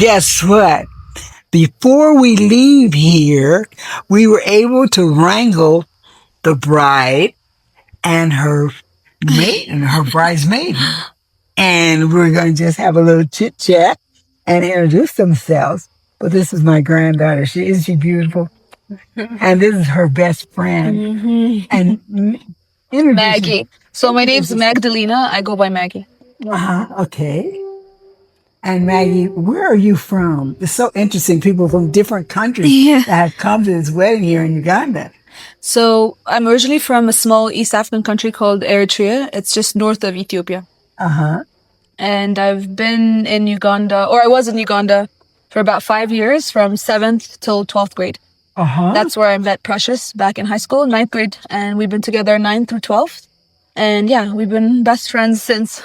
guess what? Before we leave here, we were able to wrangle the bride and her mate and her bridesmaid. And we're going to just have a little chit chat and introduce themselves. But this is my granddaughter. She beautiful? And this is her best friend. And introduce Maggie. So my name's Magdalena. I go by Maggie. Okay. And Maggie, where are you from? It's so interesting. People from different countries that have come to this wedding here in Uganda. So I'm originally from a small East African country called Eritrea. It's just north of Ethiopia. And I've been in Uganda, or I was in Uganda for about 5 years, from 7th till 12th grade. That's where I met Precious back in high school, 9th grade. And we've been together 9th through 12th. And yeah, we've been best friends since.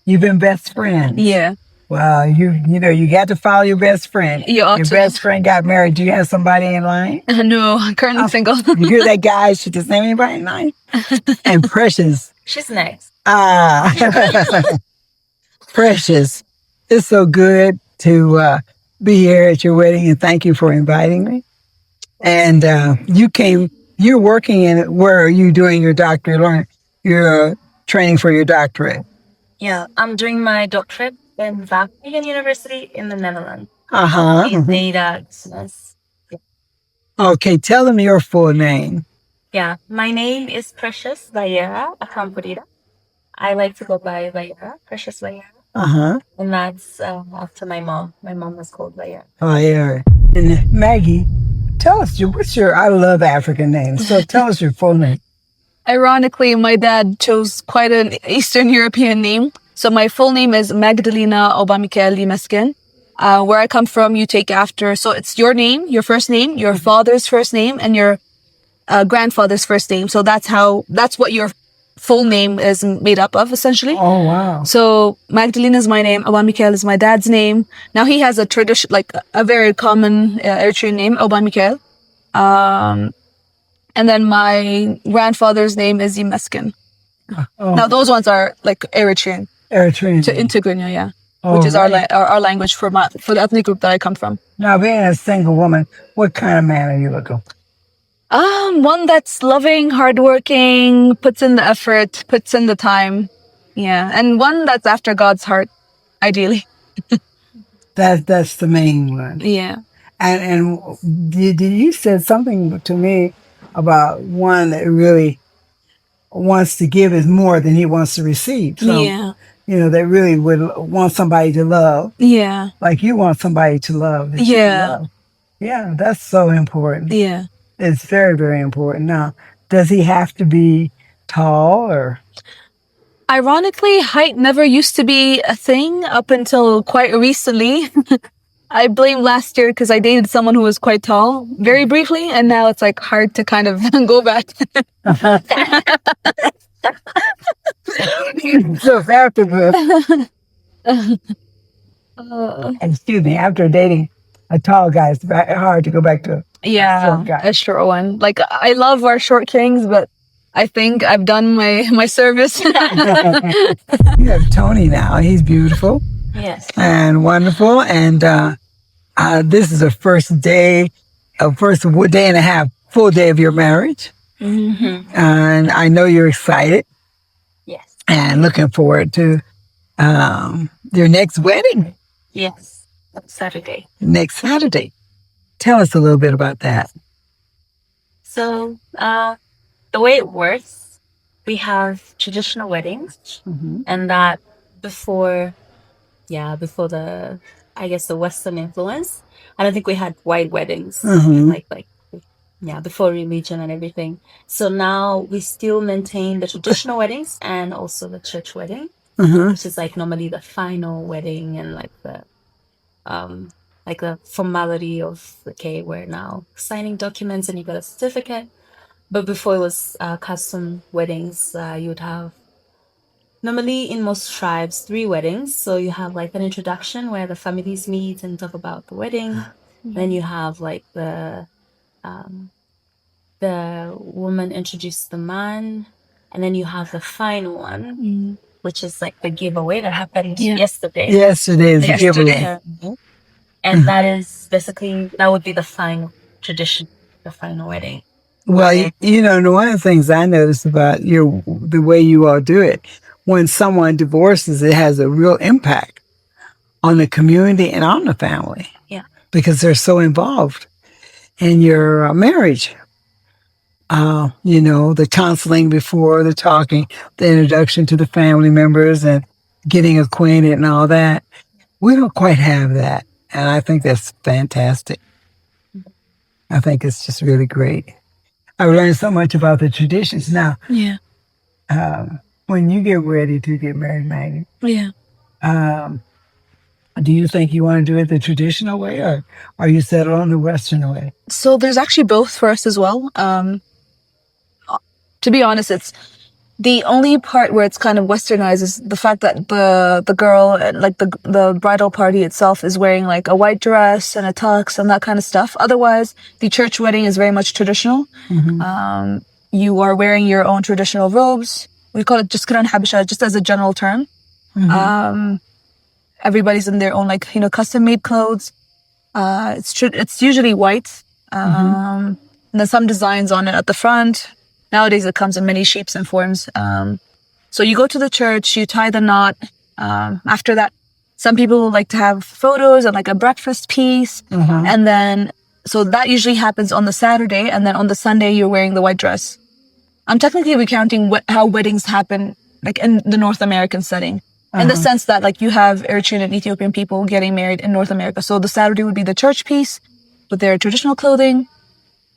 You've been best friends? Yeah. Well, you got to follow your best friend. Your best friend got married. Do you have somebody in line? No, I'm currently single. You hear that, guys? She doesn't have anybody in line. And Precious. She's nice. Precious. It's so good to be here at your wedding, and thank you for inviting me. And you're working in, where are you doing your doctorate? You're training for your doctorate. Yeah, I'm doing my doctorate in Wageningen University in the Netherlands. In data business. Okay, tell them your full name. Yeah, my name is Precious Vayera Akamburira. I like to go by Vayera, Precious Vayera. And that's after my mom. My mom was called Vayera. Vayera. And Maggie, tell us, I love African names, so tell us your full name. Ironically, my dad chose quite an Eastern European name. So my full name is Magdalena Obamikeli Meskin. Where I come from, you take after. So it's your name, your first name, your father's first name, and your grandfather's first name. So that's what your full name is made up of, essentially. Oh, wow. So Magdalena is my name. Obamikel is my dad's name. Now he has a tradition, like a very common Eritrean name, Obamikel. And then my grandfather's name is Yimeskin. Now those ones are like Eritrean. In Tigrinya, yeah. Which is our language for the ethnic group that I come from. Now, being a single woman, what kind of man are you looking for? One that's loving, hardworking, puts in the effort, puts in the time. Yeah. And one that's after God's heart, ideally. That's the main one. Yeah. And did you said something to me about one that really wants to give is more than he wants to receive. So, they really would want somebody to love. Yeah. Like you want somebody to love. Love. Yeah, that's so important. Yeah. It's very, very important. Now, does he have to be tall or? Ironically, height never used to be a thing up until quite recently. I blame last year because I dated someone who was quite tall very briefly, and now it's like hard to kind of go back. So after dating a tall guy, it's hard to go back to a short one. Like, I love our short kings, but I think I've done my service. You have Tony now. He's beautiful. Yes. And wonderful. And this is the first day and a half, full day of your marriage. And I know you're excited. Yes. And looking forward to your next wedding. Yes. Saturday. Next Saturday. Tell us a little bit about that. So, the way it works, we have traditional weddings, and that before the, I guess, the Western influence, I don't think we had white weddings, before religion and everything. So now we still maintain the traditional weddings and also the church wedding, which is like normally the final wedding and like the formality of, okay, we're now signing documents and you got a certificate. But before it was custom weddings, you would have, normally in most tribes, 3 weddings. So you have like an introduction where the families meet and talk about the wedding. Then you have like the woman introduces the man. And then you have the final one which is like the giveaway that happened yesterday. Yesterday is the giveaway. And that is basically, that would be the final tradition, the final wedding. Well, one of the things I noticed about the way you all do it, when someone divorces, it has a real impact on the community and on the family. Yeah. Because they're so involved in your marriage. The counseling before, the talking, the introduction to the family members and getting acquainted and all that. We don't quite have that. And I think that's fantastic. I think it's just really great. I've learned so much about the traditions now. Yeah. When you get ready to get married, Maggie. Yeah. Do you think you want to do it the traditional way, or are you settled on the Western way? So there's actually both for us as well. To be honest, it's the only part where it's kind of westernized is the fact that the girl, like the bridal party itself, is wearing like a white dress and a tux and that kind of stuff. Otherwise, the church wedding is very much traditional. Mm-hmm. You are wearing your own traditional robes. We call it just Quran Habisha, just as a general term. Mm-hmm. Everybody's in their own custom made clothes. It's usually white. And then some designs on it at the front. Nowadays it comes in many shapes and forms. So you go to the church, you tie the knot. After that, some people like to have photos and like a breakfast piece. And then, so that usually happens on the Saturday. And then on the Sunday, you're wearing the white dress. I'm technically recounting how weddings happen like in the North American setting. In the sense that like you have Eritrean and Ethiopian people getting married in North America. So the Saturday would be the church piece with their traditional clothing.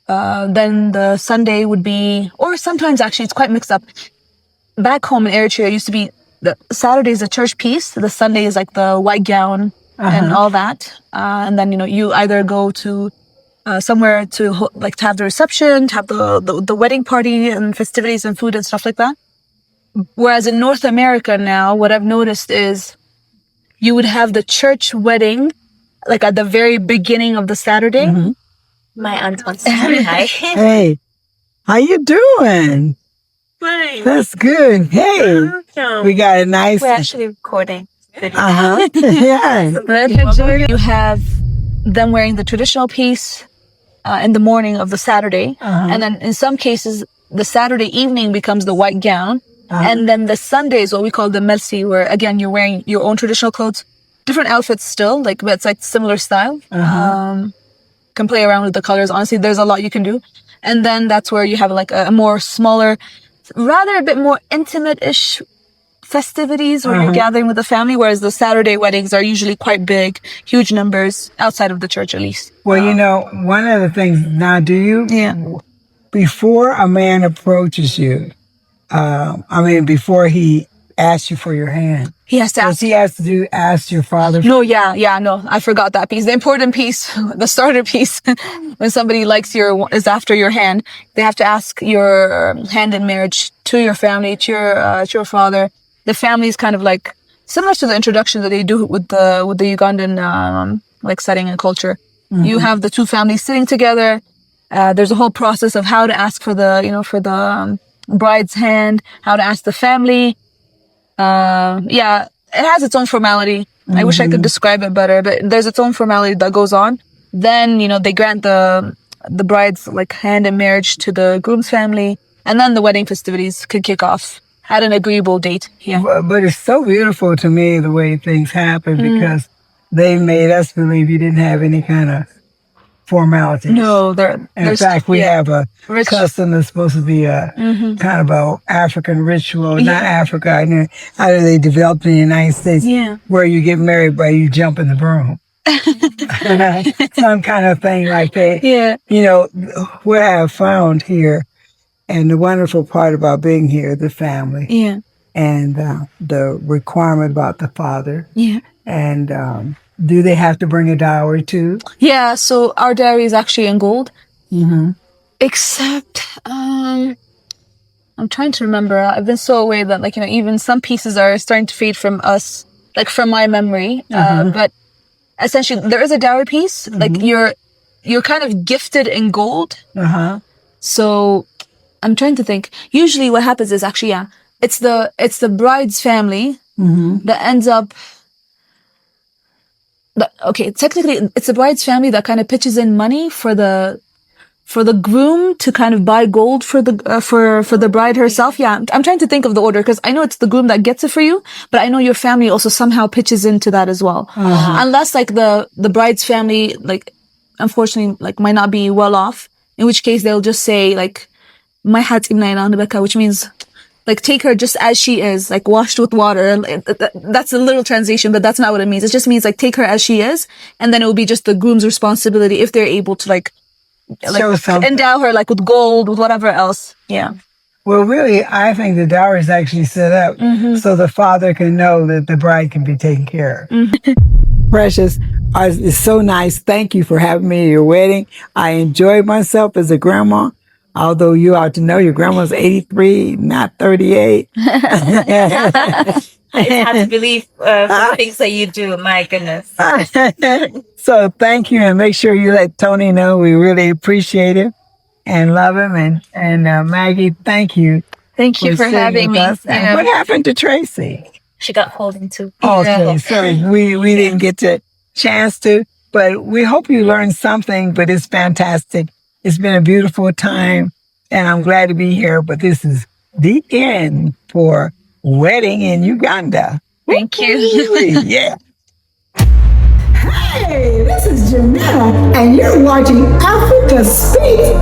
Then the Sunday would be, or sometimes actually it's quite mixed up. Back home in Eritrea, it used to be the Saturday is a church piece. The Sunday is like the white gown and all that. And then, you either go to somewhere to to have the reception, to have the wedding party and festivities and food and stuff like that. Whereas in North America now, what I've noticed is you would have the church wedding like at the very beginning of the Saturday. My aunt wants to say hi. Hey, how you doing? Fine. That's good. Hey, we got a nice... We're actually recording. Yeah. You have them wearing the traditional piece in the morning of the Saturday. And then in some cases, the Saturday evening becomes the white gown. And then the Sunday is what we call the melsi, where again, you're wearing your own traditional clothes, different outfits still, but it's like similar style. Can play around with the colors. Honestly, there's a lot you can do. And then that's where you have like a more smaller, rather a bit more intimate-ish festivities where you're gathering with the family, whereas the Saturday weddings are usually quite big, huge numbers, outside of the church at least. Well, one of the things, now do you? Yeah. Before a man approaches you, before he asks you for your hand, he has to ask. He has to ask your father? No, no, I forgot that piece. The important piece, the starter piece, when somebody is after your hand, they have to ask your hand in marriage to your family, to your father. The family is kind of like similar to the introduction that they do with the Ugandan setting and culture. You have the two families sitting together. There's a whole process of how to ask for the bride's hand, how to ask the family. It has its own formality. I wish I could describe it better, but there's its own formality that goes on. Then, they grant the bride's hand in marriage to the groom's family, and then the wedding festivities could kick off at an agreeable date. Yeah. But it's so beautiful to me the way things happen because they made us believe you didn't have any kind of formalities. No, in fact, we have a custom that's supposed to be a kind of a African ritual, not Africa. I know how they developed in the United States, where you get married by you jump in the broom. Some kind of thing like that. Yeah. What I have found here, and the wonderful part about being here, the family. Yeah. And the requirement about the father. Yeah. And do they have to bring a dowry too? Yeah, so our dowry is actually in gold. Except, I'm trying to remember. I've been so away that even some pieces are starting to fade from us, from my memory. But essentially, there is a dowry piece. You're kind of gifted in gold. So I'm trying to think. Usually what happens is actually, it's the bride's family that ends up. Okay, technically, it's the bride's family that kind of pitches in money for the groom to kind of buy gold for the bride herself. Yeah, I'm trying to think of the order because I know it's the groom that gets it for you, but I know your family also somehow pitches into that as well. Unless like the bride's family, like, unfortunately, like, might not be well off, in which case they'll just say like, which means like, take her just as she is, like, washed with water. That's a little translation, but that's not what it means. It just means like, take her as she is, and then it will be just the groom's responsibility if they're able to like endow her like with gold, with whatever else. Yeah. Well, really, I think the dowry is actually set up so the father can know that the bride can be taken care of. Precious, it's so nice. Thank you for having me at your wedding. I enjoyed myself as a grandma. Although you ought to know your grandma's 83, not 38. It's hard to believe for the things that you do. My goodness. So thank you, and make sure you let Tony know we really appreciate him and love him. And Maggie, thank you. Thank you for having me. And what happened to Tracy? She got holding too. Okay, so we didn't get the chance to, but we hope you learned something. But it's fantastic. It's been a beautiful time, and I'm glad to be here. But this is the end for Wedding in Uganda. Thank you. Yeah. Hey, this is Janetta, and you're watching Africa Speak.